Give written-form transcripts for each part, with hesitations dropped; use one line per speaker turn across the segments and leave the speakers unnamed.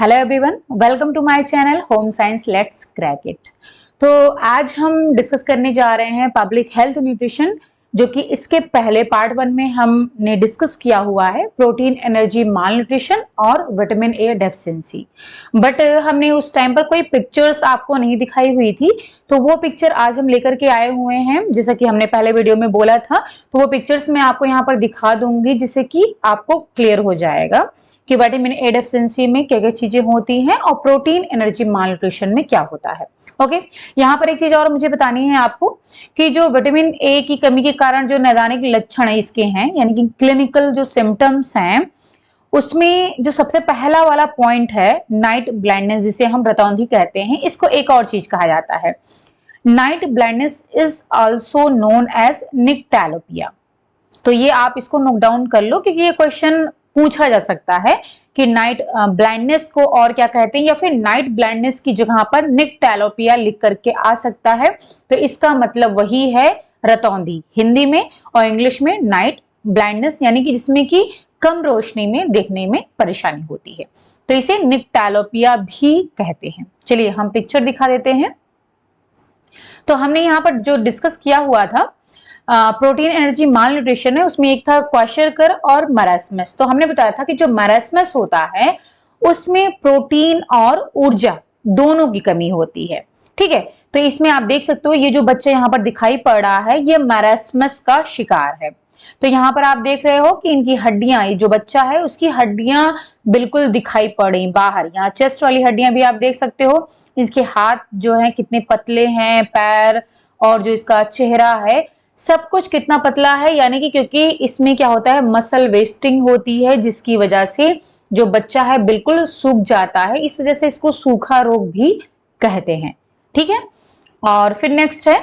Hello everyone, welcome to my channel home science let's crack it. तो आज हम discuss करने जा रहे हैं पब्लिक हेल्थ न्यूट्रिशन, जो कि इसके पहले पार्ट 1 में हमने डिस्कस किया हुआ है प्रोटीन एनर्जी माल न्यूट्रिशन और विटामिन ए डेफिशिएंसी। बट हमने उस टाइम पर कोई पिक्चर्स आपको नहीं दिखाई हुई थी, तो वो पिक्चर आज हम लेकर के आए हुए हैं। जैसा कि हमने पहले वीडियो में बोला था, तो वो पिक्चर्स मैं आपको यहाँ पर दिखा दूंगी, जिससे कि आपको क्लियर हो जाएगा कि विटामिन ए डेफिशिएंसी में क्या क्या चीजें होती हैं और प्रोटीन एनर्जी माल न्यूट्रिशन में क्या होता है। ओके, यहाँ पर एक चीज और मुझे बतानी है आपको कि जो विटामिन ए की कमी के कारण जो नैदानिक लक्षण है इसके हैं, यानी कि क्लिनिकल जो सिम्टम्स हैं, उसमें जो सबसे पहला वाला पॉइंट है नाइट ब्लाइंडनेस, जिसे हम रतौंधी कहते हैं। इसको एक और चीज कहा जाता है, night blindness is also known as nyctalopia. तो ये आप इसको नोट डाउन कर लो, क्योंकि ये क्वेश्चन पूछा जा सकता है कि नाइट ब्लाइंडनेस को और क्या कहते हैं, या फिर नाइट ब्लाइंडनेस की जगह पर निक्टैलोपिया लिख करके आ सकता है। तो इसका मतलब वही है रतौंधी हिंदी में, और इंग्लिश में नाइट ब्लाइंडनेस, यानी कि जिसमें कि कम रोशनी में देखने में परेशानी होती है, तो इसे निक्टैलोपिया भी कहते हैं। चलिए हम पिक्चर दिखा देते हैं। तो हमने यहाँ पर जो डिस्कस किया हुआ था प्रोटीन एनर्जी माल न्यूट्रिशन है, उसमें एक था क्वाशरकर और मरास्मस। तो हमने बताया था कि जो मरास्मस होता है उसमें प्रोटीन और ऊर्जा दोनों की कमी होती है। ठीक है, तो इसमें आप देख सकते हो ये जो बच्चा यहाँ पर दिखाई पड़ रहा है ये मरास्मस का शिकार है। तो यहाँ पर आप देख रहे हो कि इनकी हड्डियां, ये जो बच्चा है उसकी हड्डियां बिल्कुल दिखाई पड़ी बाहर। यहाँ चेस्ट वाली हड्डियां भी आप देख सकते हो, इसके हाथ जो है कितने पतले हैं, पैर, और जो इसका चेहरा है सब कुछ कितना पतला है, यानी कि क्योंकि इसमें क्या होता है मसल वेस्टिंग होती है, जिसकी वजह से जो बच्चा है बिल्कुल सूख जाता है। इस वजह से इसको सूखा रोग भी कहते हैं। ठीक है, और फिर नेक्स्ट है,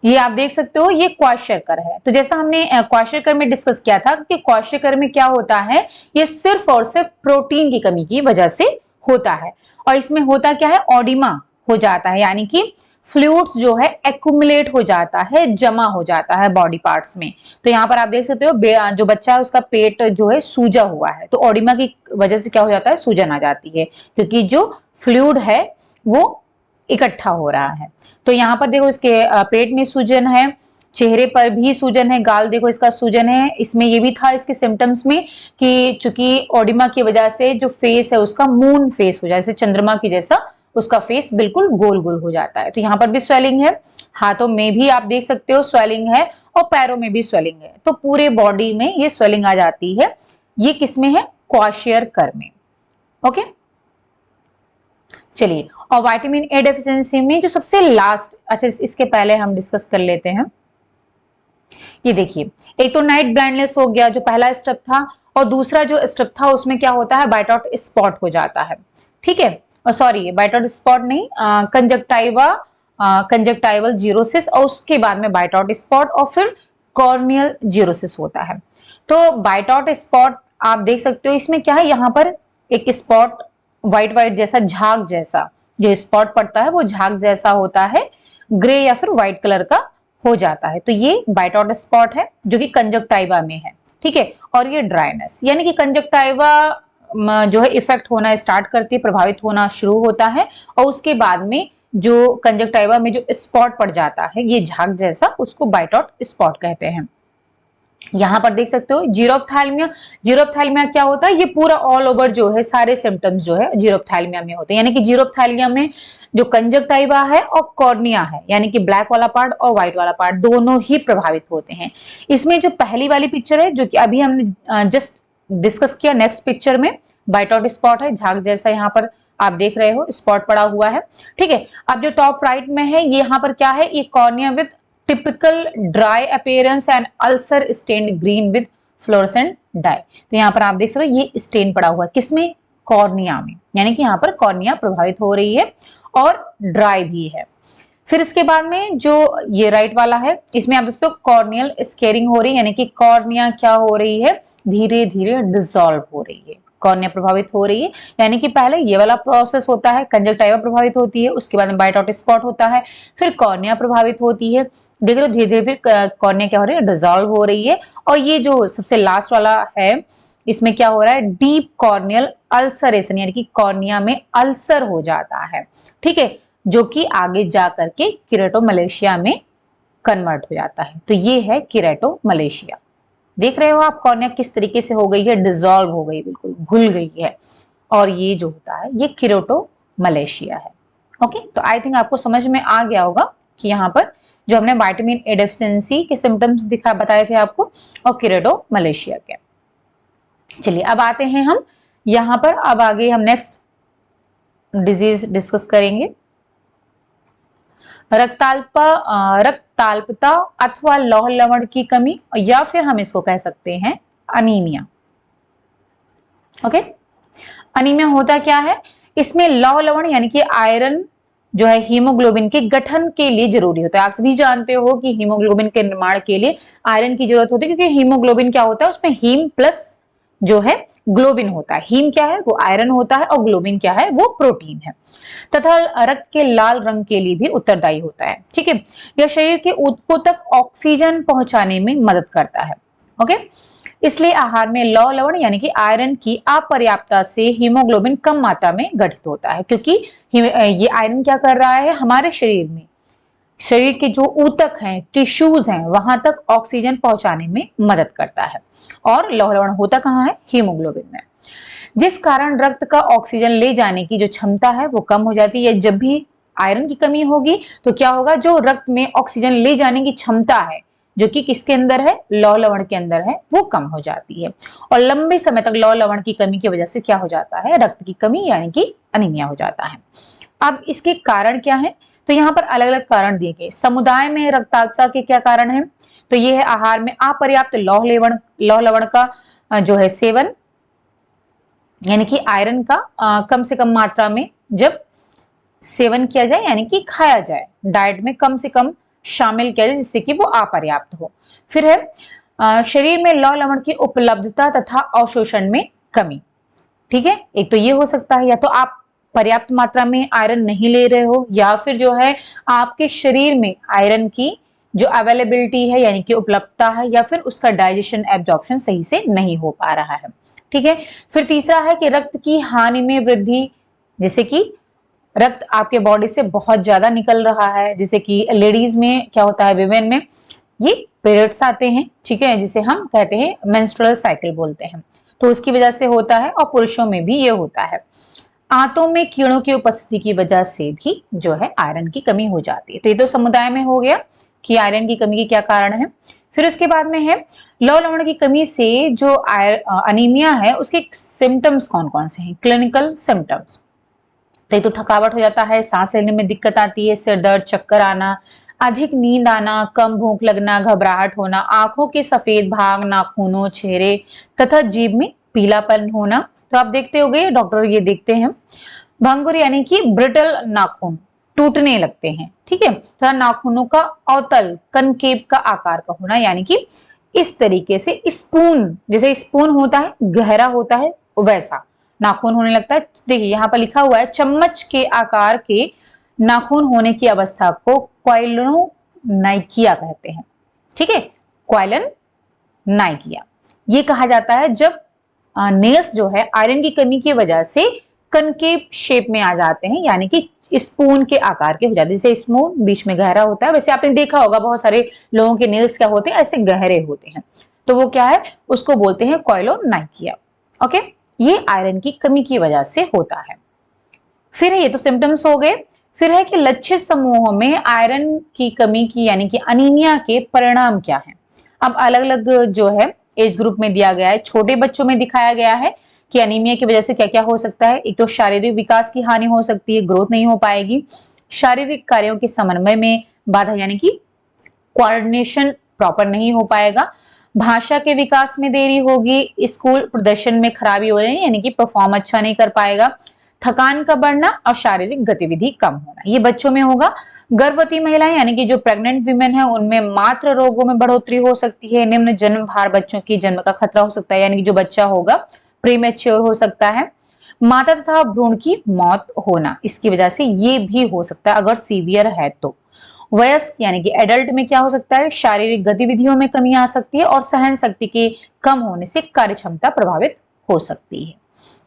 ये आप देख सकते हो ये क्वाशरकर है। तो जैसा हमने क्वाशरकर में डिस्कस किया था कि क्वाशरकर में क्या होता है, ये सिर्फ और सिर्फ प्रोटीन की कमी की वजह से होता है। और इसमें होता क्या है, ऑडिमा हो जाता है, यानी कि फ्लूइड्स जो है एक्युमुलेट हो जाता है, जमा हो जाता है बॉडी पार्ट्स में। तो यहाँ पर आप देख सकते हो जो बच्चा है उसका पेट जो है सूजा हुआ है, तो ऑडिमा की वजह से क्या हो जाता है, सूजन आ जाती है, क्योंकि जो फ्लूइड है वो इकट्ठा हो रहा है। तो यहाँ पर देखो इसके पेट में सूजन है, चेहरे पर भी सूजन है, गाल देखो इसका सूजन है। इसमें ये भी था इसके सिम्टम्स में कि चूंकि ऑडिमा की वजह से जो फेस है उसका मून फेस हो जाए, जैसे चंद्रमा की जैसा उसका फेस बिल्कुल गोल गोल हो जाता है। तो यहाँ पर भी स्वेलिंग है, हाथों में भी आप देख सकते हो स्वेलिंग है, और पैरों में भी स्वेलिंग है। तो पूरे बॉडी में ये स्वेलिंग आ जाती है। ये किसमें है, क्वाशियरकर में। ओके, चलिए, और विटामिन ए डेफिशिएंसी में जो सबसे लास्ट, अच्छा इसके पहले हम डिस्कस कर लेते हैं। ये देखिए, एक तो नाइट ब्लाइंडनेस हो गया जो पहला स्टेप था, और दूसरा जो स्टेप था उसमें क्या होता है, बाइटॉट स्पॉट हो जाता है। ठीक है, सॉरी बाइटॉट स्पॉट नहीं, कंजक्टाइवल जीरोसिस, और उसके बाद में बाइटॉट स्पॉट, और फिर कॉर्नियल जीरोसिस होता है। तो बाइटॉट स्पॉट आप देख सकते हो, इसमें क्या है, यहाँ पर एक स्पॉट व्हाइट व्हाइट जैसा, झाग जैसा जो स्पॉट पड़ता है वो झाग जैसा होता है, ग्रे या फिर व्हाइट कलर का हो जाता है। तो ये बाइटॉट स्पॉट है जो कि कंजक्टाइवा में है। ठीक है, और ये ड्राइनेस, यानी कि कंजक्टाइवा जो है इफेक्ट होना स्टार्ट करती है, प्रभावित होना शुरू होता है, और उसके बाद में जो कंजक्टाइवा में जो स्पॉट पड़ जाता है ये झाग जैसा, उसको बाइटॉट स्पॉट कहते हैं। यहाँ पर देख सकते हो जीरोफ्थैल्मिया। जीरोफ्थैल्मिया क्या होता है, ये पूरा ऑल ओवर जो है सारे सिम्टम्स जो है जीरोफ्थैल्मिया में होते हैं, यानी कि जीरोफ्थैल्मिया में जो कंजक्टाइवा है और कॉर्निया है, यानी कि ब्लैक वाला पार्ट और व्हाइट वाला पार्ट दोनों ही प्रभावित होते हैं। इसमें जो पहली वाली पिक्चर है जो कि अभी हमने जस्ट डिस्कस किया, नेक्स्ट पिक्चर में बाइटॉट स्पॉट है, झाग जैसा यहाँ पर आप देख रहे हो स्पॉट पड़ा हुआ है। ठीक है, अब जो टॉप राइट में है ये यहाँ पर क्या है, ये cornea with typical dry appearance and ulcer stained green with fluorescent dye. तो यहाँ पर आप देख सकते हो ये स्टेन पड़ा हुआ है, किसमें, कॉर्निया में, यानी कि यहाँ पर कॉर्निया प्रभावित हो रही है और ड्राई भी है। फिर इसके बाद में जो ये राइट वाला है, इसमें आप दोस्तों कॉर्नियल स्केरिंग हो रही है, यानी कि कॉर्निया क्या हो रही है, धीरे धीरे डिसॉल्व हो रही है, कॉर्निया प्रभावित हो रही है। यानी कि पहले ये वाला प्रोसेस होता है, कंजक्टाइवा प्रभावित होती है, उसके बाद में बाइटॉट स्पॉट होता है, फिर कॉर्निया प्रभावित होती है, देख रहे हो धीरे धीरे फिर कॉर्निया क्या हो रही है, डिसॉल्व हो रही है। और ये जो सबसे लास्ट वाला है इसमें क्या हो रहा है, डीप कॉर्नियल अल्सरेशन यानी कि कॉर्निया में अल्सर हो जाता है, ठीक है, जो कि आगे जा करके कीरेटोमलेशिया में कन्वर्ट हो जाता है। तो ये है कीरेटोमलेशिया। देख रहे हो आप कॉर्निया किस तरीके से हो गई है, डिसॉल्व हो गई, बिल्कुल घुल गई है। और ये जो होता है ये कीरेटोमलेशिया है। ओके, तो आई थिंक आपको समझ में आ गया होगा कि यहाँ पर जो हमने विटामिन ए डेफिशिएंसी के सिम्टम्स बताए थे आपको और कीरेटोमलेशिया के। चलिए अब आते हैं हम यहाँ पर, अब आगे हम नेक्स्ट डिजीज डिस्कस करेंगे, रक्ताल्पता अथवा लौह लवण की कमी, या फिर हम इसको कह सकते हैं अनीमिया। ओके, अनीमिया होता क्या है, इसमें लौह लवण यानी कि आयरन जो है हीमोग्लोबिन के गठन के लिए जरूरी होता है। आप सभी जानते हो कि हीमोग्लोबिन के निर्माण के लिए आयरन की जरूरत होती है, क्योंकि हीमोग्लोबिन क्या होता है, उसमें हीम प्लस जो है ग्लोबिन होता है। हीम क्या है, वो आयरन होता है, और ग्लोबिन क्या है, वो प्रोटीन है, तथा रक्त के लाल रंग के लिए भी उत्तरदायी होता है। ठीक है, यह शरीर के ऊतकों तक ऑक्सीजन पहुंचाने में मदद करता है। ओके, इसलिए आहार में लौह लवण यानी कि आयरन की अपर्याप्तता से हीमोग्लोबिन कम मात्रा में गठित होता है, क्योंकि ये आयरन क्या कर रहा है, हमारे शरीर में, शरीर के जो ऊतक हैं, टिश्यूज हैं, वहां तक ऑक्सीजन पहुंचाने में मदद करता है। और लौह लवण होता कहाँ है, हीमोग्लोबिन में, जिस कारण रक्त का ऑक्सीजन ले जाने की जो क्षमता है वो कम हो जाती है। जब भी आयरन की कमी होगी तो क्या होगा, जो रक्त में ऑक्सीजन ले जाने की क्षमता है जो कि किसके अंदर है, लौह लवण के अंदर है, वो कम हो जाती है। और लंबे समय तक लौह लवण की कमी की वजह से क्या हो जाता है, रक्त की कमी यानी कि अनीमिया हो जाता है। अब इसके कारण क्या है, तो यहाँ पर अलग अलग कारण दिए गए। समुदाय में रक्ताल्पता के क्या कारण है, तो ये है आहार में अपर्याप्त लौह लवण का जो है सेवन, यानी कि आयरन का कम से कम मात्रा में जब सेवन किया जाए यानी कि खाया जाए, डाइट में कम से कम शामिल किया जाए, जिससे कि वो अपर्याप्त हो। फिर है शरीर में लौह लवण की उपलब्धता तथा अवशोषण में कमी। ठीक है, एक तो ये हो सकता है, या तो आप पर्याप्त मात्रा में आयरन नहीं ले रहे हो, या फिर जो है आपके शरीर में आयरन की जो अवेलेबिलिटी है यानी कि उपलब्धता है, या फिर उसका डाइजेशन एब्जॉर्प्शन सही से नहीं हो पा रहा है। ठीक है, फिर तीसरा है कि रक्त की हानि में वृद्धि, जैसे कि रक्त आपके बॉडी से बहुत ज्यादा निकल रहा है, जैसे कि लेडीज में क्या होता है, विमेन में ये पीरियड्स आते हैं, ठीक है, जिसे हम कहते हैं मेंस्ट्रुअल साइकिल बोलते हैं, तो उसकी वजह से होता है। और पुरुषों में भी ये होता है। आंतों में कीड़ों की उपस्थिति की वजह से भी जो है आयरन की कमी हो जाती है। तो ये तो समुदाय में हो गया कि आयरन की कमी के क्या कारण है। फिर उसके बाद में है लौह लवण की कमी से जो अनीमिया है उसके सिम्टम्स कौन कौन से हैं, क्लिनिकल सिम्टम्स। तो थकावट हो जाता है, सांस लेने में दिक्कत आती है, सिर दर्द, चक्कर आना, अधिक नींद आना, कम भूख लगना, घबराहट होना, आंखों के सफेद भाग, नाखूनों, चेहरे तथा जीभ में पीलापन होना। तो आप देखते होंगे, डॉक्टर ये देखते हैं, भंगुर यानी कि ब्रिटल नाखून टूटने लगते हैं। ठीक है, तो नाखूनों का अवतल कनकेव का आकार का होना, यानी कि इस तरीके से स्पून, जैसे स्पून होता है गहरा होता है वैसा नाखून होने लगता है। देखिए यहाँ पर लिखा हुआ है, चम्मच के आकार के नाखून होने की अवस्था को क्वाइलोनाइकिया कहते हैं। ठीक है, क्वाइलोनाइकिया ये कहा जाता है जब नेल्स जो है आयरन की कमी की वजह से कनकेव शेप में आ जाते हैं, यानी कि स्पून के आकार के हो जाते हैं। जैसे स्पून बीच में गहरा होता है, वैसे आपने देखा होगा बहुत सारे लोगों के नेल्स क्या होते हैं, ऐसे गहरे होते हैं, तो वो क्या है, उसको बोलते हैं क्वाइलोनाइकिया। ओके, ये आयरन की कमी की वजह से होता है। फिर ये तो सिम्टम्स हो गए। फिर है कि लक्षित समूहों में आयरन की कमी की यानी कि अनीमिया के परिणाम क्या है। अब अलग अलग जो है एज ग्रुप में दिया गया है। छोटे बच्चों में दिखाया गया है कि अनीमिया की वजह से क्या क्या हो सकता है। एक तो शारीरिक विकास की हानि हो सकती है, ग्रोथ नहीं हो पाएगी, शारीरिक कार्यों के समन्वय में बाधा यानी कि कोऑर्डिनेशन प्रॉपर नहीं हो पाएगा, भाषा के विकास में देरी होगी, स्कूल प्रदर्शन में खराबी हो रही है यानी कि परफॉर्म अच्छा नहीं कर पाएगा, थकान का बढ़ना और शारीरिक गतिविधि कम होना, ये बच्चों में होगा। गर्भवती महिलाएं यानी कि जो प्रेग्नेंट वीमेन है उनमें मात्र रोगों में बढ़ोतरी हो सकती है। निम्न जन्म भार बच्चों की जन्म का खतरा हो सकता है, यानी कि जो बच्चा होगा प्रीमेच्योर हो सकता है। माता तथा भ्रूण की मौत होना इसकी वजह से ये भी हो सकता है अगर सीवियर है तो। वयस्क यानी कि एडल्ट में क्या हो सकता है, शारीरिक गतिविधियों में कमी आ सकती है और सहन शक्ति के कम होने से कार्य क्षमता प्रभावित हो सकती है।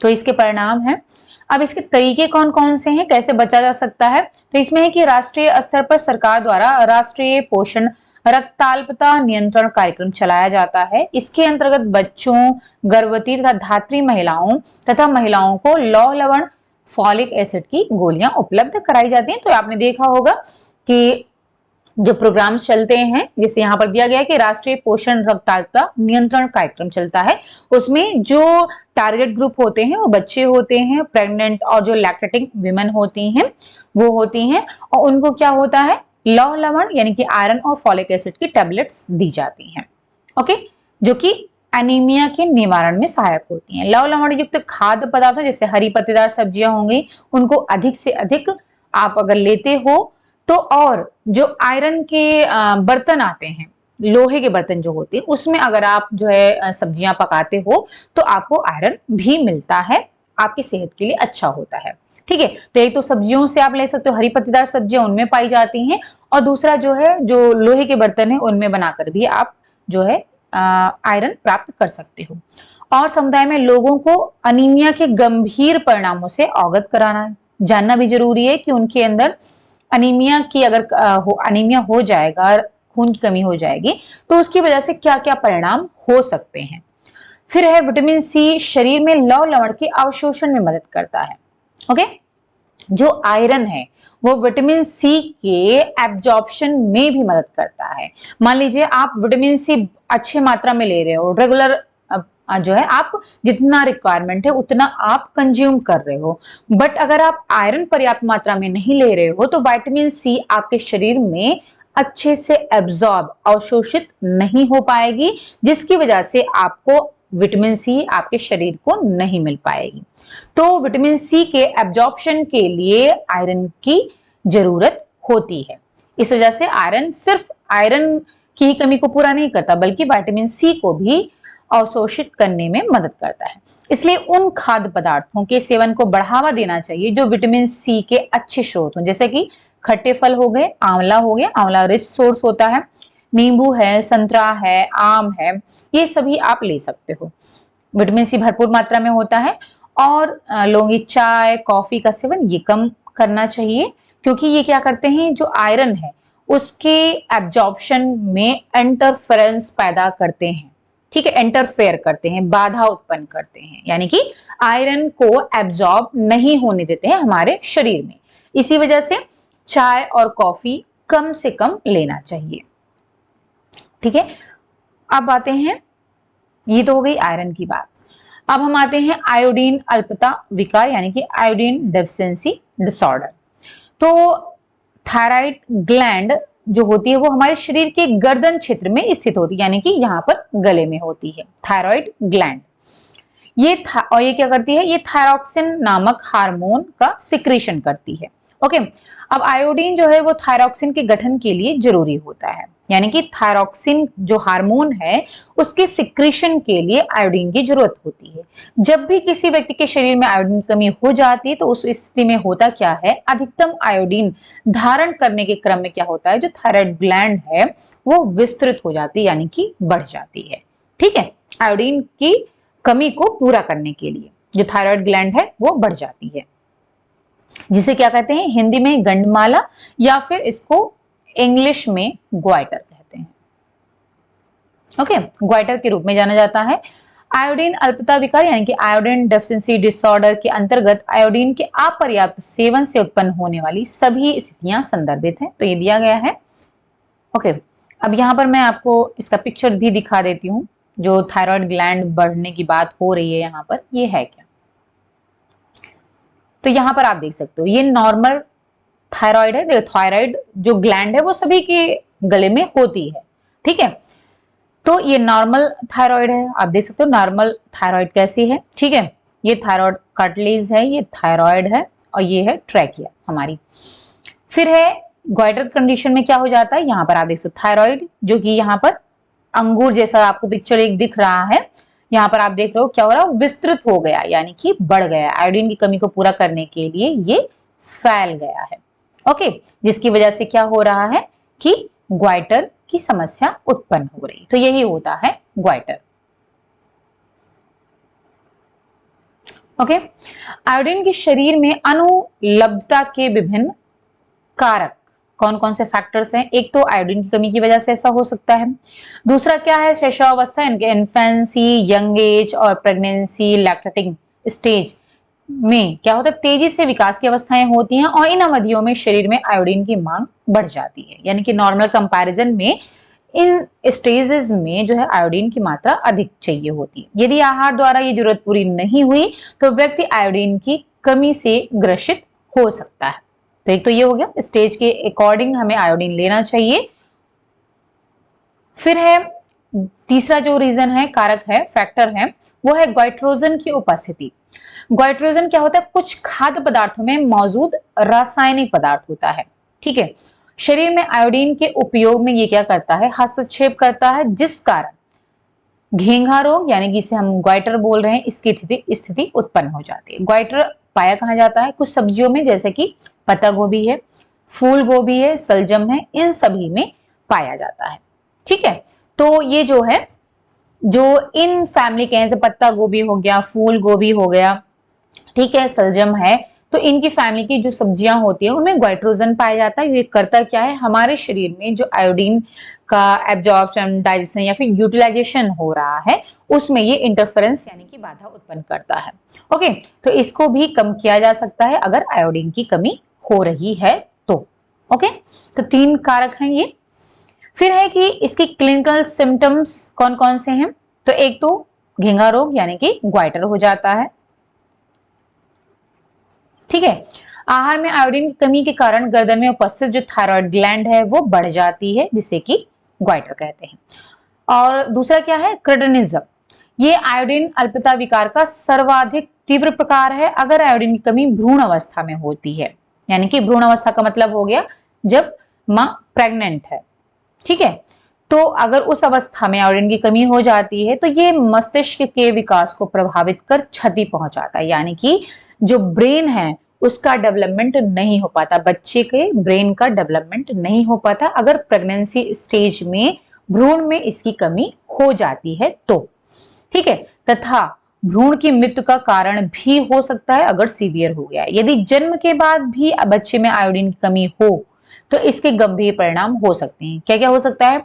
तो इसके परिणाम है। अब इसके तरीके कौन कौन से हैं, कैसे बचा जा सकता है, तो इसमें है कि राष्ट्रीय स्तर पर सरकार द्वारा राष्ट्रीय पोषण रक्ताल्पता नियंत्रण कार्यक्रम चलाया जाता है। इसके अंतर्गत बच्चों, गर्भवती तथा धात्री महिलाओं तथा महिलाओं को लौह लवण फॉलिक एसिड की गोलियां उपलब्ध कराई जाती हैं। तो आपने देखा होगा कि जो प्रोग्राम्स चलते हैं, जैसे यहाँ पर दिया गया है कि राष्ट्रीय पोषण रक्ताल्पता नियंत्रण कार्यक्रम चलता है, उसमें जो टारगेट ग्रुप होते हैं वो बच्चे होते हैं, प्रेग्नेंट और जो लैक्टेटिंग विमेन होती हैं वो होती हैं, और उनको क्या होता है, लौह लवण यानी कि आयरन और फॉलिक एसिड की टैबलेट्स दी जाती हैं। ओके, जो कि एनीमिया के निवारण में सहायक होती हैं। लौह लवण युक्त खाद्य पदार्थों जैसे हरी पत्तेदार सब्जियां होंगी, उनको अधिक से अधिक आप अगर लेते हो तो, और जो आयरन के बर्तन आते हैं, लोहे के बर्तन जो होते हैं, उसमें अगर आप जो है सब्जियां पकाते हो तो आपको आयरन भी मिलता है, आपकी सेहत के लिए अच्छा होता है। ठीक है, तो एक तो सब्जियों से आप ले सकते हो, हरी पत्तेदार सब्जियां उनमें पाई जाती हैं, और दूसरा जो है जो लोहे के बर्तन है उनमें बनाकर भी आप जो है आयरन प्राप्त कर सकते हो। और समुदाय में लोगों को अनीमिया के गंभीर परिणामों से अवगत कराना, जानना भी जरूरी है कि उनके अंदर अनीमिया की अगर अनीमिया हो जाएगा, खून की कमी हो जाएगी, तो उसकी वजह से क्या क्या परिणाम हो सकते हैं। फिर है विटामिन सी, शरीर में लौह लवण के अवशोषण में मदद करता है। ओके, जो आयरन है वो विटामिन सी के एब्जॉर्प्शन में भी मदद करता है। मान लीजिए आप विटामिन सी अच्छे मात्रा में ले रहे हो, रेगुलर जो है आप जितना रिक्वायरमेंट है उतना आप कंज्यूम कर रहे हो, बट अगर आप आयरन पर्याप्त मात्रा में नहीं ले रहे हो तो विटामिन सी आपके शरीर में अच्छे से एब्जॉर्ब, अवशोषित नहीं हो पाएगी, जिसकी वजह से आपको विटामिन सी आपके शरीर को नहीं मिल पाएगी। तो विटामिन सी के एब्जॉर्प्शन के लिए आयरन की जरूरत होती है। इस वजह से आयरन सिर्फ आयरन की कमी को पूरा नहीं करता, बल्कि विटामिन सी को भी अवशोषित करने में मदद करता है। इसलिए उन खाद्य पदार्थों के सेवन को बढ़ावा देना चाहिए जो विटामिन सी के अच्छे स्रोत हों, जैसे कि खट्टे फल हो गए, आंवला हो गया, आंवला रिच सोर्स होता है, नींबू है, संतरा है, आम है, ये सभी आप ले सकते हो। विटामिन सी भरपूर मात्रा में होता है, और लोगों की चाय, कॉफी का सेवन ये कम करना चाहिए, क्योंकि ये क्या करते हैं, जो आयरन है उसके एब्जॉर्प्शन में इंटरफेरेंस पैदा करते हैं। ठीक है, इंटरफेयर करते हैं, बाधा उत्पन्न करते हैं, यानी कि आयरन को एब्जॉर्ब नहीं होने देते हैं हमारे शरीर में। इसी वजह से चाय और कॉफी कम से कम लेना चाहिए। ठीक है, अब आते हैं, ये तो हो गई आयरन की बात। अब हम आते हैं आयोडीन अल्पता विकार यानी कि आयोडीन डेफिशिएंसी डिसऑर्डर। तो थायराइड ग्लैंड जो होती है वो हमारे शरीर के गर्दन क्षेत्र में स्थित होती है, यानी कि यहाँ पर गले में होती है थायराइड ग्लैंड। और ये क्या करती है, ये थायरॉक्सिन नामक हार्मोन का सिक्रीशन करती है। ओके, अब आयोडीन जो है वो थायरॉक्सिन के गठन के लिए जरूरी होता है, यानी कि थायरॉक्सिन जो हार्मोन है उसके सिक्रीशन के लिए आयोडीन की जरूरत होती है। जब भी किसी व्यक्ति के शरीर में आयोडीन की कमी हो जाती है तो उस स्थिति में होता क्या है, अधिकतम आयोडीन धारण करने के क्रम में क्या होता है, जो थायराइड ग्लैंड है वो विस्तृत हो जाती है, यानी कि बढ़ जाती है। ठीक है, आयोडीन की कमी को पूरा करने के लिए जो थायराइड ग्लैंड है वो बढ़ जाती है, जिसे क्या कहते हैं हिंदी में गंडमाला, या फिर इसको इंग्लिश में ग्वाइटर कहते हैं। ओके, ग्वाइटर के रूप में जाना जाता है। आयोडीन अल्पता विकार यानी कि आयोडीन डेफिशिएंसी डिसऑर्डर के अंतर्गत आयोडीन के अपर्याप्त सेवन से उत्पन्न होने वाली सभी स्थितियां संदर्भित हैं। तो ये दिया गया है। ओके, अब यहाँ पर मैं आपको इसका पिक्चर भी दिखा देती हूँ, जो थायराइड ग्लैंड बढ़ने की बात हो रही है यहाँ पर, ये है क्या। तो यहाँ पर आप देख सकते हो ये नॉर्मल थायराइड है। थायराइड जो ग्लैंड है वो सभी के गले में होती है। ठीक है, तो ये नॉर्मल थायराइड है, आप देख सकते हो नॉर्मल थायराइड कैसी है। ठीक है, ये थायराइड कार्टिलेज है, ये थायराइड है, और ये है ट्रैकिया हमारी। फिर है ग्वाइटर कंडीशन में क्या हो जाता है, यहाँ पर आप देख सकते हो थायराइड जो कि यहाँ पर अंगूर जैसा आपको पिक्चर एक दिख रहा है, यहाँ पर आप देख रहे हो क्या हो रहा है, विस्तृत हो गया, यानी कि बढ़ गया। आयोडीन की कमी को पूरा करने के लिए ये फैल गया है। ओके, जिसकी वजह से क्या हो रहा है कि ग्वाइटर की समस्या उत्पन्न हो रही। तो यही होता है ग्वाइटर। ओके। आयोडीन के शरीर में अनुपलब्धता के विभिन्न कारक कौन कौन से फैक्टर्स हैं? एक तो आयोडीन की कमी की वजह से ऐसा हो सकता है। दूसरा क्या है? शैशवावस्था, इन्फेंसी, यंग एज और प्रेगनेंसी, लैक्टेटिंग स्टेज में क्या होता है? तेजी से विकास की अवस्थाएं होती हैं और इन अवधियों में शरीर में आयोडीन की मांग बढ़ जाती है। यानी कि नॉर्मल कंपैरिजन में इन स्टेजेस में जो है आयोडीन की मात्रा अधिक चाहिए होती है। यदि आहार द्वारा ये जरूरत पूरी नहीं हुई तो व्यक्ति आयोडीन की कमी से ग्रसित हो सकता है। तो एक तो ये हो गया, स्टेज के अकॉर्डिंग हमें आयोडीन लेना चाहिए। फिर है तीसरा जो रीजन है, कारक है, फैक्टर है, वो है गोइट्रोजन की उपस्थिति। गोइट्रोजन क्या होता है? कुछ खाद्य पदार्थों में मौजूद रासायनिक पदार्थ होता है, ठीक है। शरीर में आयोडीन के उपयोग में ये क्या करता है? हस्तक्षेप करता है, जिस कारण घेंघा रोग यानी कि इसे हम ग्वाइटर बोल रहे हैं, इसकी स्थिति उत्पन्न हो जाती है। ग्वाइटर पाया कहाँ जाता है? कुछ सब्जियों में, जैसे कि पत्ता गोभी है, फूल गोभी है, सलजम है, इन सभी में पाया जाता है, ठीक है। तो ये जो है, जो इन फैमिली के, जैसे पत्ता गोभी हो गया, फूल गोभी हो गया, ठीक है, सलजम है, तो इनकी फैमिली की जो सब्जियां होती है उनमें ग्वाइट्रोजन पाया जाता है। ये करता क्या है? हमारे शरीर में जो आयोडीन का एब्जॉर्प्शन, डाइजेशन या फिर यूटिलाइजेशन हो रहा है उसमें ये इंटरफेरेंस यानी कि बाधा उत्पन्न करता है। ओके, तो इसको भी कम किया जा सकता है अगर आयोडीन की कमी हो रही है तो। ओके, तो 3 कारक हैं ये। फिर है कि इसकी क्लिनिकल सिम्टम्स कौन कौन से हैं? तो एक तो घेंघा रोग यानी कि ग्वाइटर हो जाता है, ठीक है। आहार में आयोडीन की कमी के कारण गर्दन में उपस्थित जो थायराइड ग्लैंड है वो बढ़ जाती है, जिसे कि ग्वाइटर कहते हैं। और दूसरा क्या है? क्रेटिनिज्म। ये आयोडीन अल्पता विकार का सर्वाधिक तीव्र प्रकार है अगर आयोडीन की कमी भ्रूण अवस्था में होती है। यानी कि भ्रूण अवस्था का मतलब हो गया जब मां प्रेग्नेंट है, ठीक है। तो अगर उस अवस्था में आयोडीन की कमी हो जाती है तो ये मस्तिष्क के विकास को प्रभावित कर क्षति पहुंचाता है। यानी कि जो ब्रेन है उसका डेवलपमेंट नहीं हो पाता, बच्चे के ब्रेन का डेवलपमेंट नहीं हो पाता अगर प्रेगनेंसी स्टेज में भ्रूण में इसकी कमी हो जाती है तो, ठीक है। तथा भ्रूण की मृत्यु का कारण भी हो सकता है अगर सीवियर हो गया। यदि जन्म के बाद भी बच्चे में आयोडीन की कमी हो तो इसके गंभीर परिणाम हो सकते हैं। क्या क्या हो सकता है?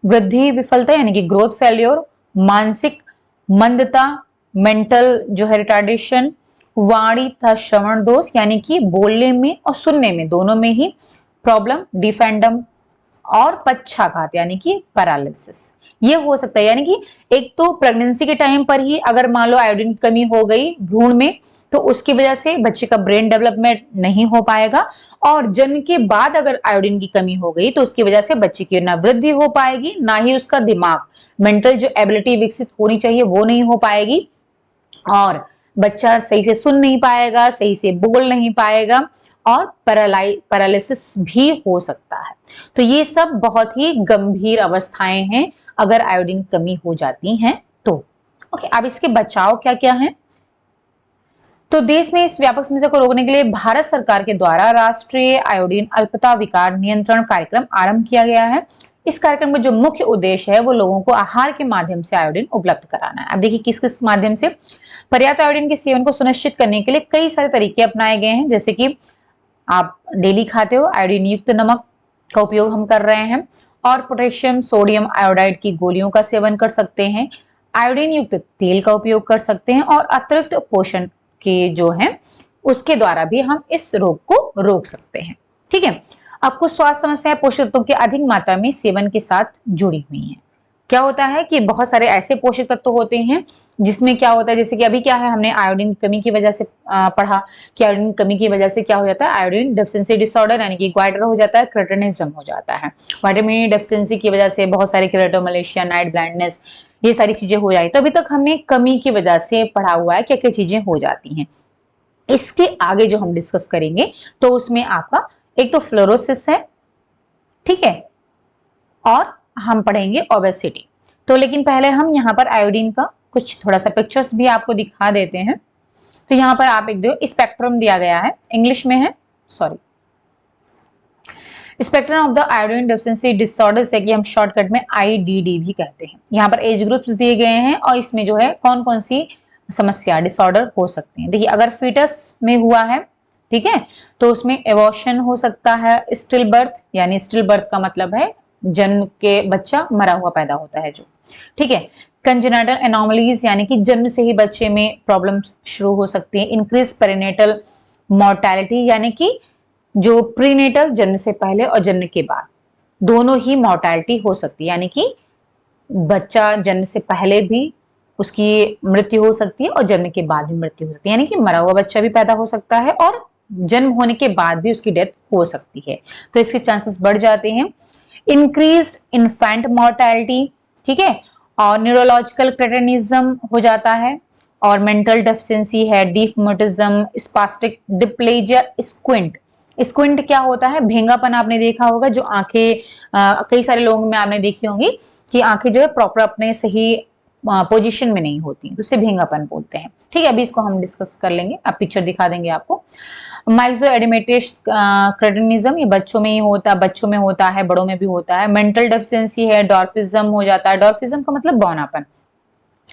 वृद्धि विफलता यानी कि ग्रोथ फेल्योर, मानसिक मंदता, मेंटल जो है रिटार्डेशन, वाणी तथा श्रवण दोष यानी कि बोलने में और सुनने में दोनों में ही प्रॉब्लम, डिफेंडम, और पक्षाघात यानी कि पैरालिसिस, ये हो सकता है। यानी कि एक तो प्रेगनेंसी के टाइम पर ही अगर मान लो आयोडीन की कमी हो गई भ्रूण में तो उसकी वजह से बच्चे का ब्रेन डेवलपमेंट नहीं हो पाएगा, और जन्म के बाद अगर आयोडीन की कमी हो गई तो उसकी वजह से बच्चे की ना वृद्धि हो पाएगी, ना ही उसका दिमाग, मेंटल जो एबिलिटी विकसित होनी चाहिए वो नहीं हो पाएगी, और बच्चा सही से सुन नहीं पाएगा, सही से बोल नहीं पाएगा, और पैरालिसिस भी हो सकता है। तो ये सब बहुत ही गंभीर अवस्थाएं हैं अगर आयोडीन की कमी हो जाती है तो। ओके, अब इसके बचाव क्या क्या है? तो देश में इस व्यापक समस्या को रोकने के लिए भारत सरकार के द्वारा राष्ट्रीय आयोडीन अल्पता विकार नियंत्रण कार्यक्रम आरंभ किया गया है। इस कार्यक्रम का जो मुख्य उद्देश्य है वो लोगों को आहार के माध्यम से आयोडीन उपलब्ध कराना है। अब देखिए किस किस माध्यम से। पर्याप्त आयोडीन के सेवन को सुनिश्चित करने के लिए कई सारे तरीके अपनाए गए हैं, जैसे कि आप डेली खाते हो आयोडीन युक्त नमक का उपयोग हम कर रहे हैं, और पोटेशियम सोडियम आयोडाइड की गोलियों का सेवन कर सकते हैं, आयोडीन युक्त तेल का उपयोग कर सकते हैं, और अतिरिक्त पोषण के जो है उसके द्वारा भी हम इस रोग को रोक सकते हैं, ठीक है। अब कुछ स्वास्थ्य समस्याएं पोषक तत्वों की अधिक मात्रा में सेवन के साथ जुड़ी हुई हैं। क्या होता है कि बहुत सारे ऐसे पोषक तत्व होते हैं जिसमें क्या होता है, जैसे कि अभी क्या है हमने आयोडीन कमी की वजह से पढ़ा कि आयोडीन कमी की वजह से क्या हो जाता है, आयोडीन डेफिशिएंसी डिसऑर्डर यानी कि ग्वाइटर हो जाता है, क्रेटिनिज्म हो जाता है। विटामिन डेफिशिएंसी की वजह से बहुत सारे केराटोमलेशिया, नाइट ब्लाइंडनेस, ये सारी चीजें हो जाती। तो अभी तक हमने कमी की वजह से पढ़ा हुआ है क्या क्या चीजें हो जाती हैं। इसके आगे जो हम डिस्कस करेंगे तो उसमें आपका एक तो फ्लोरोसिस है, ठीक है, और हम पढ़ेंगे ओबेसिटी। तो लेकिन पहले हम यहाँ पर आयोडीन का कुछ थोड़ा सा पिक्चर्स भी आपको दिखा देते हैं। तो यहाँ पर आप एक दो स्पेक्ट्रम दिया गया है, इंग्लिश में है, sorry, spectrum of the iodine deficiency disorder से कि हम शॉर्टकट में IDD भी कहते हैं। यहाँ पर एज ग्रुप्स दिए गए हैं और इसमें जो है कौन कौन सी समस्या डिसऑर्डर हो सकते हैं। देखिए अगर फीटस में हुआ है, ठीक है, तो उसमें एबॉर्शन हो सकता है, स्टिल बर्थ, यानी स्टिल बर्थ का मतलब है जन्म के बच्चा मरा हुआ पैदा होता है जो, ठीक है। कंजेनिटल एनोमलीज यानी कि जन्म से ही बच्चे में प्रॉब्लम शुरू हो सकती है। इंक्रीज पेरिनेटल मॉर्टेलिटी यानी कि जो प्रीनेटल जन्म से पहले और जन्म के बाद दोनों ही मॉर्टेलिटी हो सकती है, यानी कि बच्चा जन्म से पहले भी उसकी मृत्यु हो सकती है और जन्म के बाद भी मृत्यु हो सकती है, यानी कि मरा हुआ बच्चा भी पैदा हो सकता है और जन्म होने के बाद भी उसकी डेथ हो सकती है, तो इसके चांसेस बढ़ जाते हैं। इंक्रीज इन्फेंट मॉर्टेलिटी, ठीक है, और न्यूरोलॉजिकल क्रेटिनिज्म हो जाता है, और मेंटल डेफिशिएंसी है, डीफमोटिज्म, स्पास्टिक डिप्लेजिया, स्क्विंट। स्क्विंट क्या होता है? भेंगापन आपने देखा होगा, जो आंखें कई सारे लोगों में आपने देखी होंगी कि आंखें जो है प्रॉपर अपने सही पोजीशन में नहीं होती, तो उसे भेंगापन बोलते हैं, ठीक है। अभी इसको हम डिस्कस कर लेंगे, अब पिक्चर दिखा देंगे आपको। माइक्रो एडिमेटिस क्रेटिनिज्म, ये बच्चों में ही होता है, बच्चों में होता है, बड़ों में भी होता है। मेंटल डेफिशिएंसी है, डॉर्फिज्म हो जाता है, डॉर्फिज्म का मतलब बौनापन।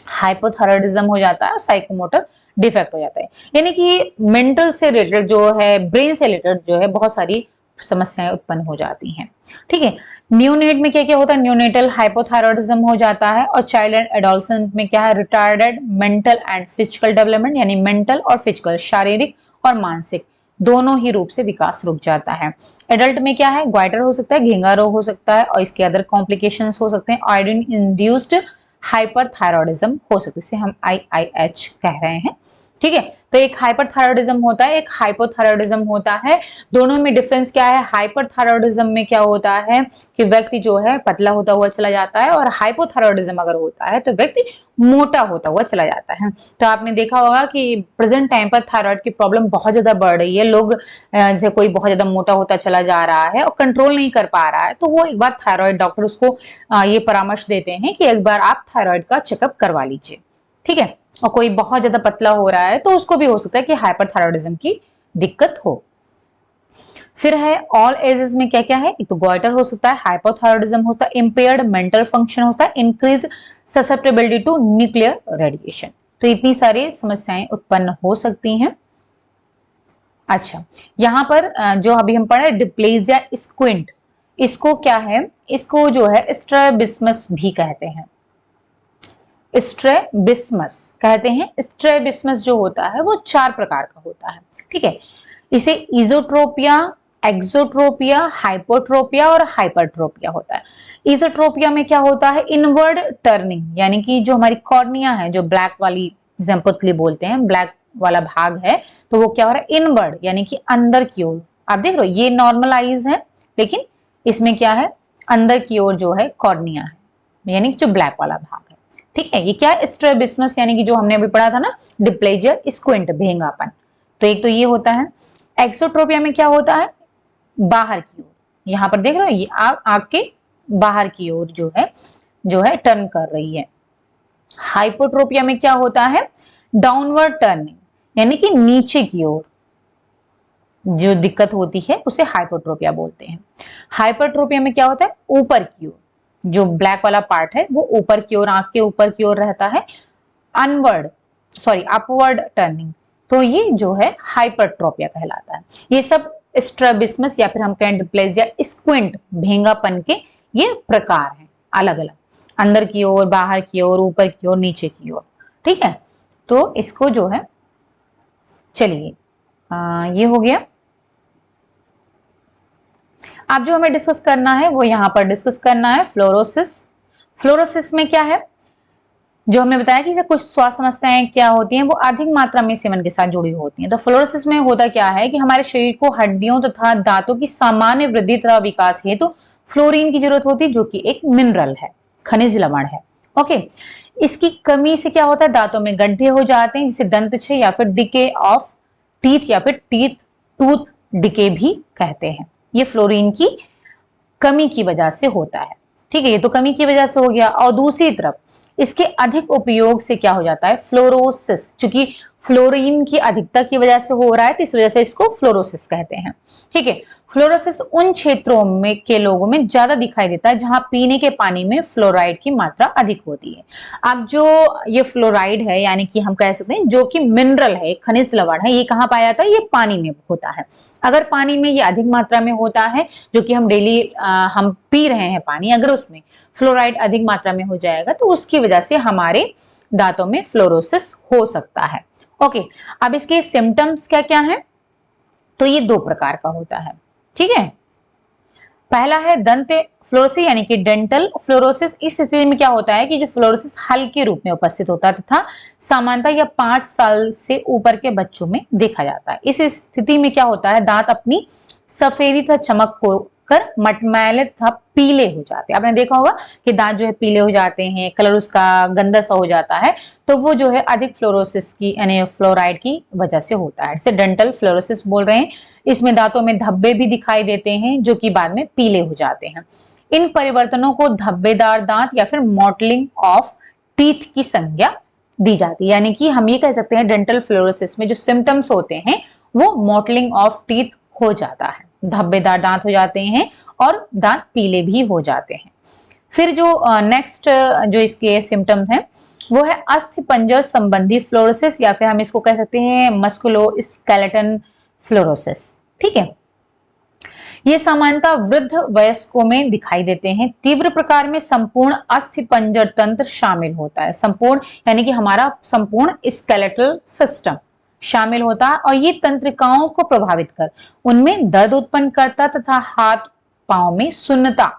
हाइपोथायराइडिज्म हो जाता है और साइकोमोटर डिफेक्ट हो जाता है, यानी कि मेंटल से रिलेटेड जो है, ब्रेन से रिलेटेड जो है, बहुत सारी समस्याएं उत्पन्न हो जाती हैं, ठीक है। न्यूनेट में क्या क्या होता है? न्यूनेटल हाइपोथायराइडिज्म हो जाता है, और चाइल्ड एंड एडोलसेंट में क्या है? Retarded mental and physical development, यानी मेंटल और फिजिकल, शारीरिक और मानसिक दोनों ही रूप से विकास रुक जाता है। एडल्ट में क्या है? ग्वाइटर हो सकता है, घेंगा रोग हो सकता है, और इसके अदर कॉम्प्लिकेशंस हो सकते हैं। आयोडीन इंड्यूस्ड हाइपरथायरॉयडिज्म हो सकती है, इसे हम IIH कह रहे हैं, ठीक है। तो एक हाइपरथायरॉयडिज्म होता है, एक हाइपोथायरॉयडिज्म होता है। दोनों में डिफरेंस क्या है? हाइपरथायरॉयडिज्म में क्या होता है कि व्यक्ति जो है पतला होता हुआ चला जाता है, और हाइपोथायरॉयडिज्म अगर होता है तो व्यक्ति मोटा होता हुआ चला जाता है। तो आपने देखा होगा कि प्रेजेंट टाइम पर थायराइड की प्रॉब्लम बहुत ज्यादा बढ़ रही है। लोग जैसे कोई बहुत ज्यादा मोटा होता चला जा रहा है और कंट्रोल नहीं कर पा रहा है, तो वो एक बार थायराइड डॉक्टर उसको ये परामर्श देते हैं कि एक बार आप थायराइड का चेकअप करवा लीजिए, ठीक है। और कोई बहुत ज्यादा पतला हो रहा है तो उसको भी हो सकता है कि हाइपरथायरॉयडिज्म की दिक्कत हो। फिर है ऑल एजेस में क्या क्या है? एक तो गोइटर हो सकता है, हाइपोथायरॉयडिज्म होता है, इंपेयर्ड मेंटल फंक्शन होता है, increase susceptibility to nuclear radiation. तो इतनी सारी समस्याएं उत्पन्न हो सकती हैं। अच्छा, यहाँ पर जो अभी हम पढ़े डिप्लेजिया स्क्विंट, इसको क्या है? इसको जो है स्ट्रैबिस्मस भी कहते हैं, स्ट्रैबिस्मस कहते हैं। स्ट्रैबिस्मस जो होता है वो 4 प्रकार का होता है, ठीक है। इसे इजोट्रोपिया, एक्सोट्रोपिया, हाइपोट्रोपिया और हाइपरट्रोपिया होता है। इजोट्रोपिया में क्या होता है? इनवर्ड टर्निंग, यानी कि जो हमारी कॉर्निया है, जो ब्लैक वाली पुतली बोलते हैं, ब्लैक वाला भाग है, तो वो क्या हो रहा है? इनवर्ड, यानी कि अंदर की ओर। आप देख रहे हो ये नॉर्मल आईज है, लेकिन इसमें क्या है? अंदर की ओर जो है कॉर्निया है, यानी कि जो ब्लैक वाला भाग है, ठीक है। ये क्या है? स्ट्रैबिस्मस, यानी कि जो हमने अभी पढ़ा था ना, डिप्लेजिया स्क्विंट, भेंगापन। तो एक तो ये होता है। एक्सोट्रोपिया में क्या होता है? बाहर की ओर, यहाँ पर देख रहे हो ये आंख के बाहर की ओर जो है टर्न कर रही है। हाइपोट्रोपिया में क्या होता है? डाउनवर्ड टर्निंग, यानी कि नीचे की ओर जो दिक्कत होती है उसे हाइपोट्रोपिया बोलते हैं। हाइपरट्रोपिया में क्या होता है? ऊपर की ओर, जो ब्लैक वाला पार्ट है वो ऊपर की ओर, आंख के ऊपर की ओर रहता है। अपवर्ड टर्निंग, तो ये जो है हाइपरट्रोपिया कहलाता है। ये सब स्ट्रैबिस्मस या फिर हम कहें डिप्लेजिया स्क्विंट, भेंगापन के ये प्रकार हैं, अलग अलग, अंदर की ओर, बाहर की ओर, ऊपर की ओर, नीचे की ओर, ठीक है। तो इसको जो है, चलिए ये हो गया। अब जो हमें डिस्कस करना है वो यहाँ पर डिस्कस करना है फ्लोरोसिस। फ्लोरोसिस में क्या है? जो हमने बताया कि कुछ स्वास्थ्य समस्याएं क्या होती हैं, वो अधिक मात्रा में सेवन के साथ जुड़ी होती हैं। तो फ्लोरोसिस में होता क्या है कि हमारे शरीर को हड्डियों तथा दांतों की सामान्य वृद्धि तथा विकास हेतु फ्लोरीन की जरूरत होती है, जो कि एक मिनरल है, खनिज लवण है, ओके। इसकी कमी से क्या होता है? दांतों में गड्ढे हो जाते हैं, जिसे दंत क्षय या फिर डिके ऑफ टीथ या फिर टूथ डिके भी कहते हैं। ये फ्लोरीन की कमी की वजह से होता है, ठीक है। ये तो कमी की वजह से हो गया। और दूसरी तरफ इसके अधिक उपयोग से क्या हो जाता है? फ्लोरोसिस, चूंकि फ्लोरीन की अधिकता की वजह से हो रहा है, तो इस वजह से इसको फ्लोरोसिस कहते हैं। ठीक है, फ्लोरोसिस उन क्षेत्रों में के लोगों में ज्यादा दिखाई देता है जहां पीने के पानी में फ्लोराइड की मात्रा अधिक होती है। अब जो ये फ्लोराइड है, यानी कि हम कह सकते हैं जो कि मिनरल है, खनिज लवण है, ये कहाँ पाया जाता है? ये पानी में होता है। अगर पानी में ये अधिक मात्रा में होता है, जो कि हम डेली हम पी रहे हैं पानी, अगर उसमें फ्लोराइड अधिक मात्रा में हो जाएगा तो उसकी वजह से हमारे दांतों में फ्लोरोसिस हो सकता है। ओके, अब इसके सिम्टम्स क्या क्या हैं? तो ये दो प्रकार का होता है। ठीक है, पहला है दंत फ्लोरोसिस यानी कि डेंटल फ्लोरोसिस। इस स्थिति में क्या होता है कि जो फ्लोरोसिस हल्के रूप में उपस्थित होता है तथा सामान्यतः या 5 साल से ऊपर के बच्चों में देखा जाता है। इस स्थिति में क्या होता है, दांत अपनी सफेदी तथा चमक खोकर मटमैले तथा पीले हो जाते हैं। आपने देखा होगा कि दांत जो है पीले हो जाते हैं, कलर उसका गंदा सा हो जाता है, तो वो जो है अधिक फ्लोरोसिस की यानी फ्लोराइड की वजह से होता है। इसे डेंटल फ्लोरोसिस बोल रहे हैं। इसमें दांतों में धब्बे भी दिखाई देते हैं जो कि बाद में पीले हो जाते हैं। इन परिवर्तनों को धब्बेदार दांत या फिर मॉटलिंग ऑफ टीथ की संज्ञा दी जाती है। यानी कि हम ये कह सकते हैं डेंटल फ्लोरोसिस में जो सिम्टम्स होते हैं वो मॉटलिंग ऑफ टीथ हो जाता है, धब्बेदार दांत हो जाते हैं और दांत पीले भी हो जाते हैं। फिर जो नेक्स्ट जो इसके सिम्टम्स हैं वो है अस्थि पंजर संबंधी फ्लोरोसिस, या फिर हम इसको कह सकते हैं मस्कुलोस्केलेटन फ्लोरोसिस। ठीक है, ये सामान्यतः वृद्ध वयस्कों में दिखाई देते हैं। तीव्र प्रकार में संपूर्ण अस्थि पंजर तंत्र शामिल होता है। संपूर्ण यानी कि हमारा संपूर्ण स्केलेटल सिस्टम शामिल होता है और ये तंत्रिकाओं को प्रभावित कर उनमें दर्द उत्पन्न करता तथा हाथ पांव में सुन्नता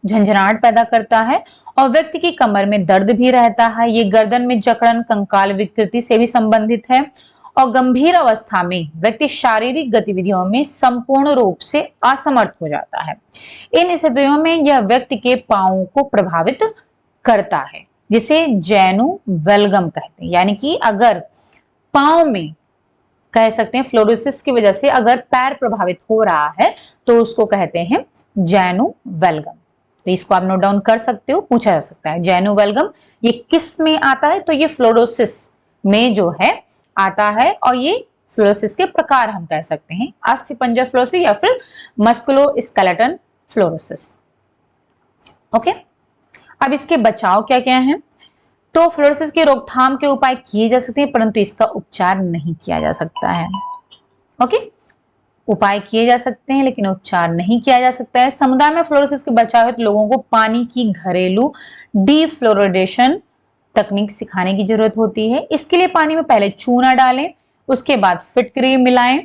झंझनाहट पैदा करता है और व्यक्ति की कमर में दर्द भी रहता है। ये गर्दन में जकड़न, कंकाल विकृति से भी संबंधित है और गंभीर अवस्था में व्यक्ति शारीरिक गतिविधियों में संपूर्ण रूप से असमर्थ हो जाता है। इन स्थितियों में यह व्यक्ति के पांवों को प्रभावित करता है, जिसे जैनु वेलगम कहते हैं। यानी कि अगर पांव में कह सकते हैं फ्लोरोसिस की वजह से अगर पैर प्रभावित हो रहा है तो उसको कहते हैं जैनु वेलगम। तो इसको आप नोट डाउन कर सकते हो, पूछा जा सकता है जैनु वेलगम ये किस में आता है? तो ये फ्लोरोसिस में जो है आता है और ये फ्लोरोसिस के प्रकार हम कह सकते हैं अस्थि पंजर फ्लोरोसिस या फिर मस्कुलोस्केलेटन फ्लोरोसिस। ओके, अब इसके बचाव क्या क्या है? तो फ्लोरोसिस की रोकथाम के उपाय किए जा सकते हैं परंतु इसका उपचार नहीं किया जा सकता है। ओके, उपाय किए जा सकते हैं लेकिन उपचार नहीं किया जा सकता है। समुदाय में फ्लोरोसिस के बचाव हेतु लोगों को पानी की घरेलू डीफ्लोरिडेशन तकनीक सिखाने की जरूरत होती है। इसके लिए पानी में पहले चूना डालें, उसके बाद फिटकरी मिलाएं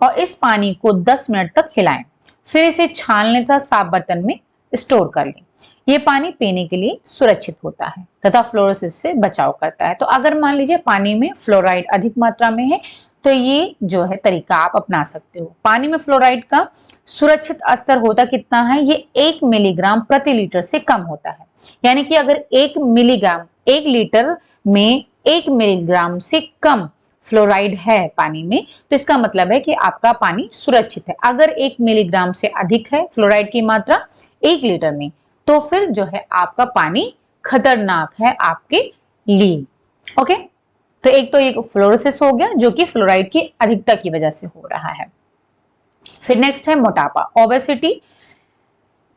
और इस पानी को 10 मिनट तक हिलाएं, फिर इसे छान लें तथा साफ बर्तन में स्टोर कर लें। ये पानी पीने के लिए सुरक्षित होता है तथा फ्लोरोसिस से बचाव करता है। तो अगर मान लीजिए पानी में फ्लोराइड अधिक मात्रा में है तो ये जो है तरीका आप अपना सकते हो। पानी में फ्लोराइड का सुरक्षित स्तर होता कितना है? ये 1 मिलीग्राम प्रति लीटर से कम होता है। यानी कि अगर 1 मिलीग्राम 1 लीटर में 1 मिलीग्राम से कम फ्लोराइड है पानी में तो इसका मतलब है कि आपका पानी सुरक्षित है। अगर 1 मिलीग्राम से अधिक है फ्लोराइड की मात्रा 1 लीटर में तो फिर जो है आपका पानी खतरनाक है आपके लिए। ओके, तो एक तो ये फ्लोरोसिस हो गया जो कि फ्लोराइड की अधिकता की वजह से हो रहा है। फिर नेक्स्ट है मोटापा, ओबेसिटी।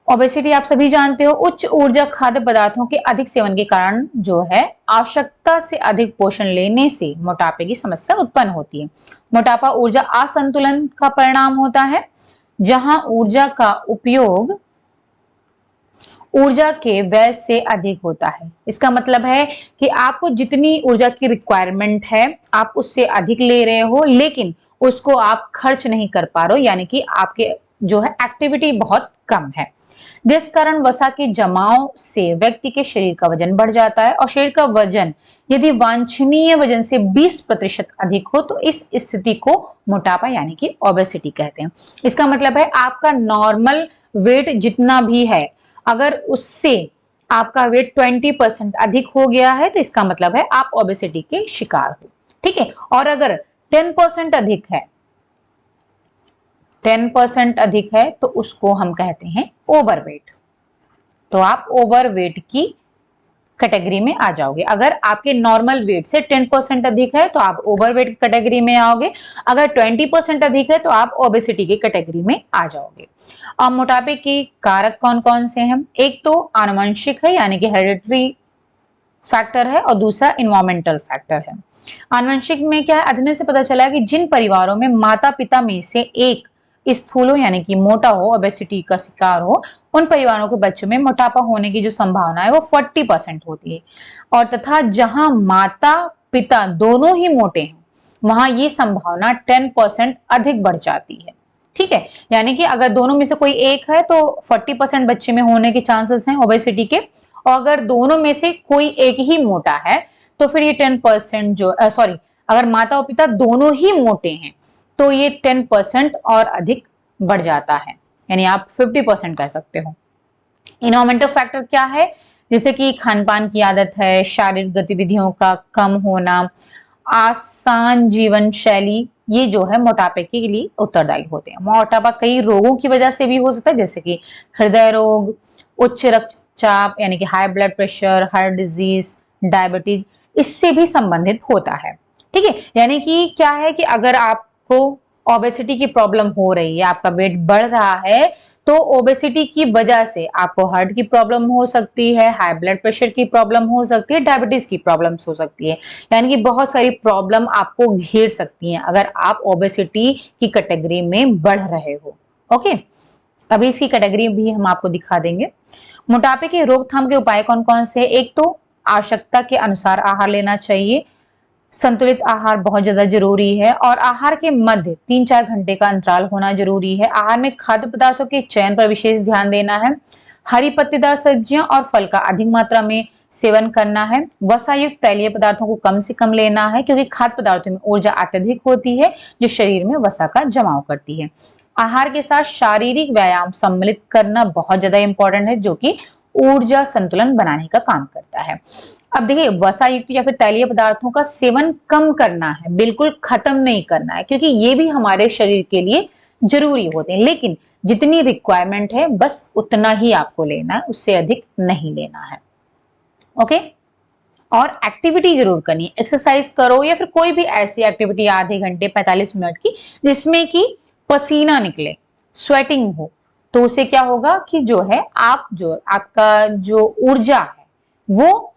ओबेसिटी आप सभी जानते हो, उच्च ऊर्जा खाद्य पदार्थों के अधिक सेवन के कारण जो है आवश्यकता से अधिक पोषण लेने से मोटापे की समस्या उत्पन्न होती है। मोटापा ऊर्जा असंतुलन का परिणाम होता है, जहां ऊर्जा का उपयोग ऊर्जा के व्यय से अधिक होता है। इसका मतलब है कि आपको जितनी ऊर्जा की रिक्वायरमेंट है आप उससे अधिक ले रहे हो लेकिन उसको आप खर्च नहीं कर पा रहे हो, यानी कि आपके जो है एक्टिविटी बहुत कम है, जिस कारण वसा के जमाव से व्यक्ति के शरीर का वजन बढ़ जाता है और शरीर का वजन यदि वांछनीय वजन से 20% अधिक हो तो इस स्थिति को मोटापा यानी कि ओबेसिटी कहते हैं। इसका मतलब है आपका नॉर्मल वेट जितना भी है अगर उससे आपका वेट 20% अधिक हो गया है तो इसका मतलब है आप ओबेसिटी के शिकार हो। ठीक है, और अगर 10% अधिक है 10% अधिक है तो उसको हम कहते हैं ओवरवेट। तो आप ओवरवेट की कैटेगरी में आ जाओगे। अगर आपके नॉर्मल वेट से 10% अधिक है तो आप ओवरवेट की कैटेगरी में आओगे, अगर 20% अधिक है तो आप ओबेसिटी की कैटेगरी में आ जाओगे। अब मोटापे के कारक कौन कौन से हैं? एक तो आनुवंशिक है यानी कि हेरिडिटरी फैक्टर है, और दूसरा इन्वायरमेंटल फैक्टर है। आनुवंशिक में क्या है, अध्ययन से पता चला है कि जिन परिवारों में माता पिता में से एक स्थूल हो यानी कि मोटा हो, ओबेसिटी का शिकार हो, उन परिवारों के बच्चों में मोटापा होने की जो संभावना है वो 40% होती है। और तथा जहां माता पिता दोनों ही मोटे हैं वहां ये संभावना 10% अधिक बढ़ जाती है। ठीक है, यानी कि अगर दोनों में से कोई एक है तो 40% बच्चे में होने के चांसेस हैं ओबेसिटी के, और अगर दोनों में से कोई एक ही मोटा है तो फिर ये 10% जो सॉरी, अगर माता और पिता दोनों ही मोटे हैं तो ये 10% और अधिक बढ़ जाता है, यानी आप 50% कह सकते हो। इन्वायरमेंटल फैक्टर क्या है? जैसे कि खान पान की आदत है, शारीरिक गतिविधियों का कम होना, आसान जीवन शैली, ये जो है मोटापे के लिए उत्तरदायी होते हैं। मोटापा कई रोगों की वजह से भी हो सकता है, जैसे कि हृदय रोग, उच्च रक्तचाप यानी कि high blood pressure, heart disease, diabetes, इससे भी संबंधित होता है। ठीक है, यानी कि क्या है कि अगर आपको ओबेसिटी की प्रॉब्लम हो रही है, आपका वेट बढ़ रहा है, तो ओबेसिटी की वजह से आपको हार्ट की प्रॉब्लम हो सकती है, हाई ब्लड प्रेशर की प्रॉब्लम हो सकती है, डायबिटीज की प्रॉब्लम्स हो सकती है, यानी कि बहुत सारी प्रॉब्लम आपको घेर सकती हैं अगर आप ओबेसिटी की कैटेगरी में बढ़ रहे हो। ओके, अभी इसकी कैटेगरी भी हम आपको दिखा देंगे। मोटापे के रोकथाम के उपाय कौन कौन से? एक तो आवश्यकता के अनुसार आहार लेना चाहिए, संतुलित आहार बहुत ज्यादा जरूरी है, और आहार के मध्य 3-4 घंटे का अंतराल होना जरूरी है। आहार में खाद्य पदार्थों के चयन पर विशेष ध्यान देना है। हरी पत्तेदार सब्जियां और फल का अधिक मात्रा में सेवन करना है। वसा युक्त तैलीय पदार्थों को कम से कम लेना है, क्योंकि खाद्य पदार्थों में ऊर्जा अत्यधिक होती है जो शरीर में वसा का जमाव करती है। आहार के साथ शारीरिक व्यायाम सम्मिलित करना बहुत ज्यादा इंपॉर्टेंट है, जो कि ऊर्जा संतुलन बनाने का काम करता है। अब देखिए, वसा युक्त या फिर तैलीय पदार्थों का सेवन कम करना है, बिल्कुल खत्म नहीं करना है, क्योंकि ये भी हमारे शरीर के लिए जरूरी होते हैं, लेकिन जितनी रिक्वायरमेंट है बस उतना ही आपको लेना है, उससे अधिक नहीं लेना है। ओके, और एक्टिविटी जरूर करनी है, एक्सरसाइज करो या फिर कोई भी ऐसी एक्टिविटी आधे घंटे 45 मिनट की जिसमें कि पसीना निकले, स्वेटिंग हो, तो उससे क्या होगा कि जो है आपका जो ऊर्जा है वो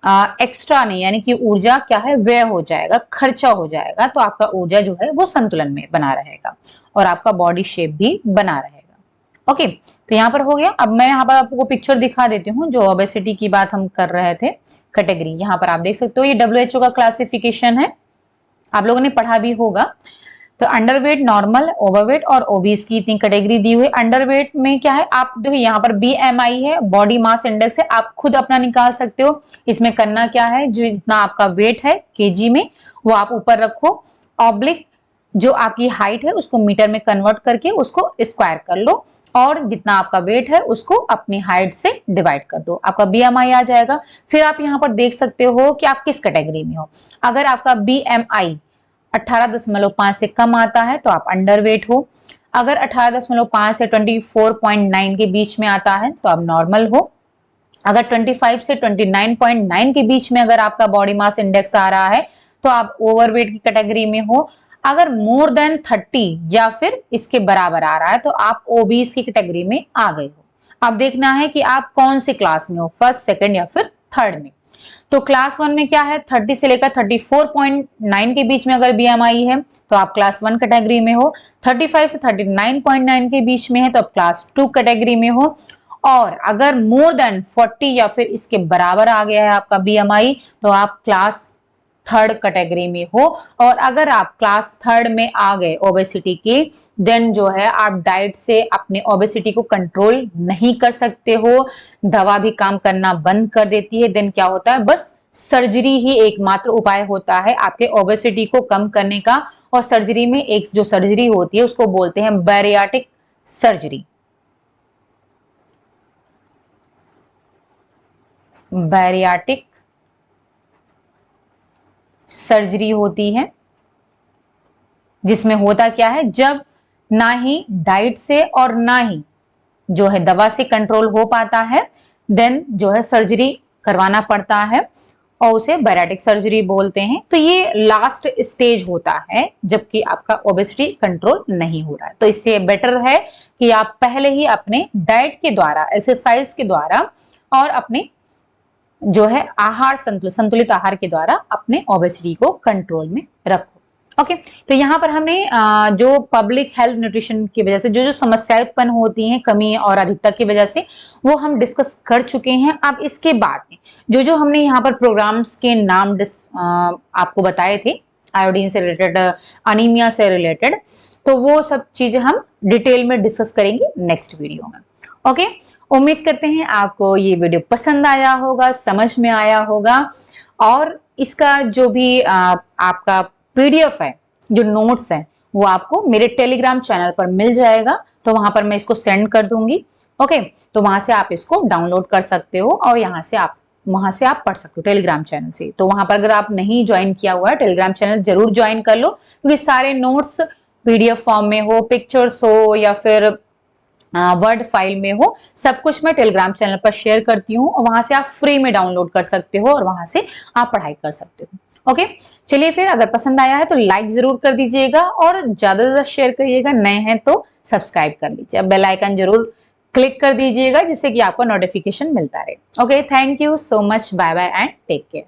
एक्स्ट्रा नहीं, यानी कि ऊर्जा क्या है, व्यय हो जाएगा, खर्चा हो जाएगा, तो आपका ऊर्जा जो है वो संतुलन में बना रहेगा और आपका बॉडी शेप भी बना रहेगा। ओके, तो यहाँ पर हो गया। अब मैं यहाँ पर आपको पिक्चर दिखा देती हूँ जो ओबेसिटी की बात हम कर रहे थे, कैटेगरी। यहाँ पर आप देख सकते हो, ये WHO का क्लासिफिकेशन है, आप लोगों ने पढ़ा भी होगा। तो अंडरवेट, नॉर्मल, ओवरवेट और ओबीस की इतनी कैटेगरी दी हुई है। अंडरवेट में क्या है, आप देखिए यहाँ पर BMI है, बॉडी मास इंडेक्स है, आप खुद अपना निकाल सकते हो। इसमें करना क्या है, जो जितना आपका वेट है केजी में वो आप ऊपर रखो, ऑब्लिक जो आपकी हाइट है उसको मीटर में कन्वर्ट करके उसको स्क्वायर कर लो, और जितना आपका वेट है उसको अपनी हाइट से डिवाइड कर दो, आपका BMI आ जाएगा। फिर आप यहाँ पर देख सकते हो कि आप किस कैटेगरी में हो। अगर आपका BMI 18.5 से कम आता है तो आप अंडरवेट हो, अगर 18.5 से 24.9 के बीच में आता है तो आप नॉर्मल हो, अगर 25 से 29.9 के बीच में अगर आपका बॉडी मास इंडेक्स आ रहा है तो आप ओवरवेट की कैटेगरी में हो, अगर मोर देन 30 या फिर इसके बराबर आ रहा है तो आप ओबीस की कैटेगरी में आ गए हो। अब देखना है कि आप कौन सी क्लास में हो, फर्स्ट, सेकंड या फिर थर्ड में। तो क्लास 1 में क्या है, 30 से लेकर 34.9 के बीच में अगर BMI है तो आप क्लास 1 कैटेगरी में हो, 35 से 39.9 के बीच में है तो आप क्लास 2 कैटेगरी में हो, और अगर मोर देन 40 या फिर इसके बराबर आ गया है आपका BMI तो आप क्लास 3rd कैटेगरी में हो। और अगर आप क्लास 3rd में आ गए ओबेसिटी के, देन जो है आप डाइट से अपने ओबेसिटी को कंट्रोल नहीं कर सकते हो, दवा भी काम करना बंद कर देती है। देन क्या होता है, बस सर्जरी ही एकमात्र उपाय होता है आपके ओबेसिटी को कम करने का, और सर्जरी में एक जो सर्जरी होती है उसको बोलते हैं बैरियाटिक सर्जरी। बैरियाटिक सर्जरी होती है, जिसमें होता क्या है, जब ना ही डाइट से और ना ही जो है दवा से कंट्रोल हो पाता है, देन जो है सर्जरी करवाना पड़ता है और उसे बैरिएट्रिक सर्जरी बोलते हैं। तो ये लास्ट स्टेज होता है जबकि आपका ओबेसिटी कंट्रोल नहीं हो रहा है। तो इससे बेटर है कि आप पहले ही अपने डाइट के द्वारा, एक्सरसाइज के द्वारा और अपने जो है आहार संतुलित आहार के द्वारा अपने ओबेसिटी को कंट्रोल में रखो। ओके, तो यहाँ पर हमने जो पब्लिक हेल्थ न्यूट्रिशन की वजह से जो समस्याएं उत्पन्न होती हैं कमी और अधिकता की वजह से, वो हम डिस्कस कर चुके हैं। अब इसके बाद में जो हमने यहाँ पर प्रोग्राम्स के नाम आपको बताए थे, आयोडीन से रिलेटेड, अनीमिया से रिलेटेड, तो वो सब चीजें हम डिटेल में डिस्कस करेंगे नेक्स्ट वीडियो में। ओके, उम्मीद करते हैं आपको ये वीडियो पसंद आया होगा, समझ में आया होगा, और इसका जो भी आपका पीडीएफ है, जो नोट्स है, वो आपको मेरे टेलीग्राम चैनल पर मिल जाएगा। तो वहां पर मैं इसको सेंड कर दूंगी। ओके, तो वहां से आप इसको डाउनलोड कर सकते हो और वहां से आप पढ़ सकते हो टेलीग्राम चैनल से। तो वहां पर अगर आप नहीं ज्वाइन किया हुआ है टेलीग्राम चैनल, जरूर ज्वाइन कर लो, क्योंकि सारे नोट्स पीडीएफ फॉर्म में हो, पिक्चर्स हो या फिर वर्ड फाइल में हो, सब कुछ मैं टेलीग्राम चैनल पर शेयर करती हूँ और वहां से आप फ्री में डाउनलोड कर सकते हो और वहां से आप पढ़ाई कर सकते हो। ओके, चलिए फिर, अगर पसंद आया है तो लाइक जरूर कर दीजिएगा और ज्यादा से ज्यादा शेयर करिएगा। नए हैं तो सब्सक्राइब कर लीजिए, बेल आइकन जरूर क्लिक कर दीजिएगा जिससे कि आपको नोटिफिकेशन मिलता रहे। Okay, thank you so much, bye bye and take care.